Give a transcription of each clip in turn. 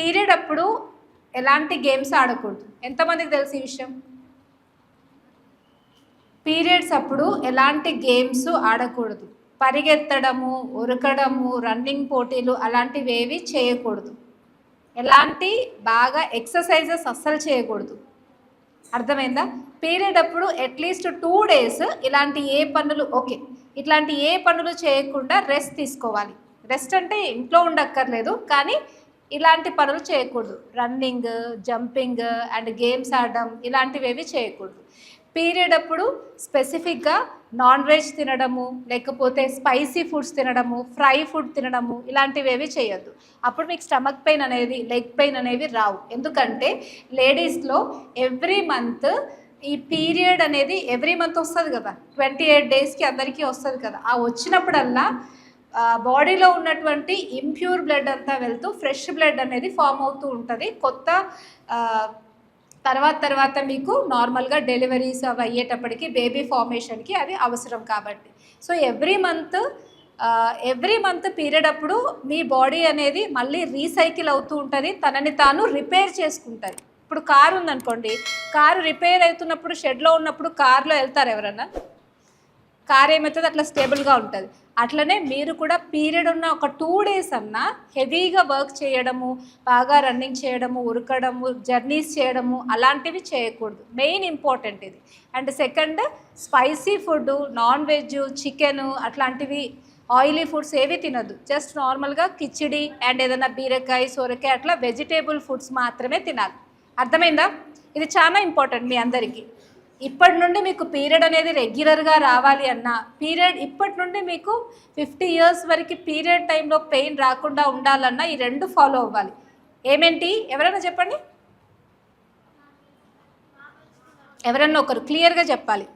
Period అప్పుడు ఎలాంటి games ఆడకూడదు? ఎంతమందికి తెలుసు ఈ విషయం? పీరియడ్స్ అప్పుడు ఎలాంటి గేమ్స్ ఆడకూడదు? పరిగెత్తడము, ఉరకడము, రన్నింగ్ పోటీలు అలాంటివి ఏవి చేయకూడదు. ఎలాంటి బాగా ఎక్సర్సైజెస్ అస్సలు చేయకూడదు. అర్థమైందా? పీరియడ్ అప్పుడు అట్లీస్ట్ 2 days ఇలాంటి ఏ పనులు ఇట్లాంటి ఏ పనులు చేయకుండా రెస్ట్ తీసుకోవాలి. రెస్ట్ అంటే ఇంట్లో ఉండక్కర్లేదు, కానీ ఇలాంటి పనులు చేయకూడదు. రన్నింగ్, జంపింగ్ అండ్ గేమ్స్ ఆడడం ఇలాంటివి చేయకూడదు. పీరియడ్ అప్పుడు స్పెసిఫిక్గా నాన్ వెజ్ తినడము, లేకపోతే స్పైసీ ఫుడ్స్ తినడము, ఫ్రై ఫుడ్ తినడము ఇలాంటివి చేయొద్దు. అప్పుడు మీకు స్టమక్ పెయిన్ అనేది, లెగ్ పెయిన్ అనేవి రావు. ఎందుకంటే లేడీస్లో ఎవ్రీ మంత్ ఈ పీరియడ్ అనేది ఎవ్రీ మంత్ వస్తుంది కదా, 28 daysకి అందరికీ వస్తుంది కదా. ఆ వచ్చినప్పుడల్లా బాడీలో ఉన్నటువంటి ఇంప్యూర్ బ్లడ్ అంతా వెళ్తూ ఫ్రెష్ బ్లడ్ అనేది ఫామ్ అవుతూ ఉంటుంది. కొత్త తర్వాత మీకు నార్మల్గా డెలివరీస్ అవి అయ్యేటప్పటికి బేబీ ఫార్మేషన్కి అది అవసరం కాబట్టి. సో ఎవ్రీ మంత్ పీరియడ్ అప్పుడు మీ బాడీ అనేది మళ్ళీ రీసైకిల్ అవుతూ ఉంటుంది, తనని తాను రిపేర్ చేసుకుంటుంది. ఇప్పుడు కారు ఉందనుకోండి, కారు రిపేర్ అవుతున్నప్పుడు షెడ్లో ఉన్నప్పుడు కారులో వెళ్తారు ఎవరన్నా? కార్ ఏమవుతుంది, అట్లా స్టేబుల్గా ఉంటుంది. అట్లనే మీరు కూడా పీరియడ్ ఉన్న ఒక 2 days అన్నా హెవీగా వర్క్ చేయడము, బాగా రన్నింగ్ చేయడము, ఉరకడము, జర్నీస్ చేయడము అలాంటివి చేయకూడదు. మెయిన్ ఇంపార్టెంట్ ఇది. And second, spicy food, non veg, chicken అట్లాంటివి ఆయిలీ ఫుడ్స్ ఏవి తినద్దు. జస్ట్ నార్మల్గా కిచిడి అండ్ ఏదైనా బీరకాయ, సొరకాయ అట్లా వెజిటేబుల్ ఫుడ్స్ మాత్రమే తినాలి. అర్థమైందా? ఇది చాలా ఇంపార్టెంట్ మీ అందరికీ. ఇప్పటి నుండి మీకు పీరియడ్ అనేది రెగ్యులర్గా రావాలి అన్నా, పీరియడ్ ఇప్పటి నుండి మీకు 50 years వరకు పీరియడ్ టైంలో పెయిన్ రాకుండా ఉండాలన్నా ఈ 2 ఫాలో అవ్వాలి. ఏమేంటి? ఎవరైనా చెప్పండి. ఎవరన్నా ఒకరు క్లియర్గా చెప్పాలి.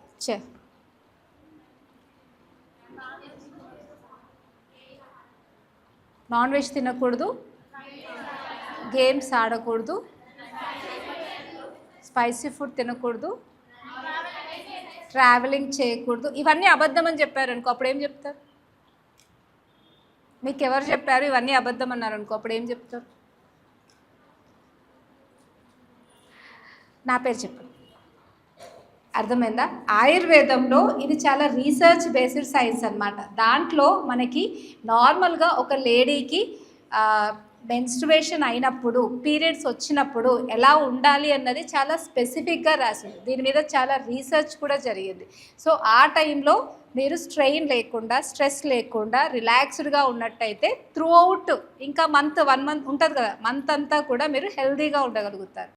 నాన్ వెజ్ తినకూడదు, గేమ్స్ ఆడకూడదు, స్పైసీ ఫుడ్ తినకూడదు, ట్రావెలింగ్ చేయకూడదు. ఇవన్నీ అబద్ధం అని చెప్పారనుకో, అప్పుడు ఏం చెప్తారు? మీకు ఎవరు చెప్పారు ఇవన్నీ అబద్ధం అన్నారనుకో, అప్పుడు ఏం చెప్తారు? నా పేరు చెప్పండి. అర్థమైందా? ఆయుర్వేదంలో ఇది చాలా రీసెర్చ్ బేస్డ్ సైన్స్ అనమాట. దాంట్లో మనకి నార్మల్గా ఒక లేడీకి మెన్స్ట్రువేషన్ అయినప్పుడు, పీరియడ్స్ వచ్చినప్పుడు ఎలా ఉండాలి అన్నది చాలా స్పెసిఫిక్గా రాసింది. దీని మీద చాలా రీసెర్చ్ కూడా జరిగింది. సో ఆ టైంలో మీరు స్ట్రెయిన్ లేకుండా, స్ట్రెస్ లేకుండా రిలాక్స్డ్గా ఉన్నట్టయితే త్రూ అవుట్ ఇంకా 1 month ఉంటుంది కదా, మంత్ అంతా కూడా మీరు హెల్తీగా ఉండగలుగుతారు.